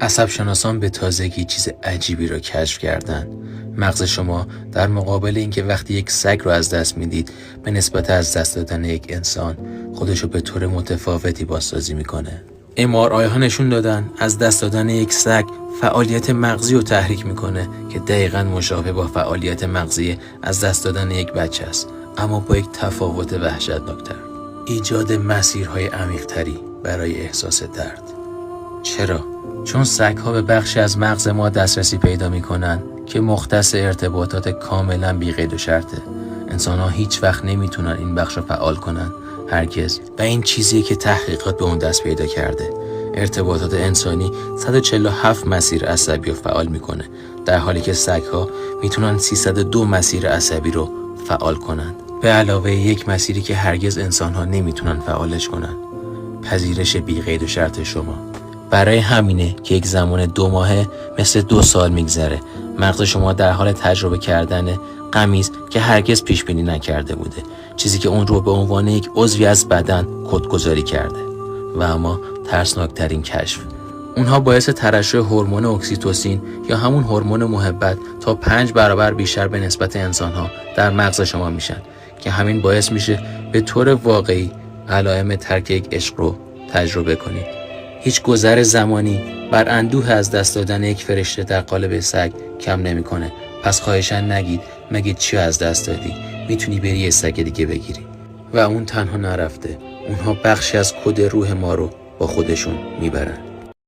عصب شناسان به تازگی چیز عجیبی را کشف کردند. مغز شما در مقابل اینکه وقتی یک سگ را از دست میدید به نسبت از دست دادن یک انسان خودش رو به طور متفاوتی بازسازی میکنه. MRI ها نشون دادن از دست دادن یک سگ فعالیت مغزی رو تحریک میکنه که دقیقاً مشابه با فعالیت مغزی از دست دادن یک بچه است، اما با یک تفاوت وحشتناکتر: ایجاد مسیرهای عمیق‌تری برای احساس درد. چرا؟ چون سگ‌ها به بخشی از مغز ما دسترسی پیدا می‌کنن که مختص ارتباطات کاملا بی‌قید و شرطه. انسان‌ها هیچ وقت نمیتونن این بخش رو فعال کنن، هرگز. و این چیزیه که تحقیقات به اون دست پیدا کرده. ارتباطات انسانی 147 مسیر عصبی رو فعال میکنه، در حالی که سگ‌ها میتونن 302 مسیر عصبی رو فعال کنن، به علاوه یک مسیری که هرگز انسان‌ها نمیتونن فعالش کنن: پذیرش بی‌قید و شرط شما. برای همینه که یک زمان 2 ماهه مثل 2 سال میگذره. مغز شما در حال تجربه کردن غمی است که هرگز پیش بینی نکرده بوده، چیزی که اون رو به عنوان یک عضوی از بدن کدگذاری کرده. و اما ترسناکترین کشف: اونها باعث ترشح هورمون اکسیتوسین یا همون هورمون محبت تا 5 برابر بیشتر به نسبت انسان‌ها در مغز شما میشن که همین باعث میشه به طور واقعی علائم ترک یک عشق رو تجربه کنید. هیچ گذر زمانی بر اندوه از دست دادن یک فرشته در قالب سگ کم نمیکنه. پس خواهشاً نگید مگه چی از دست دادی؟ میتونی بری یه سگ دیگه بگیری. و اون تنها نرفته، اونها بخشی از کد روح ما رو با خودشون میبرن.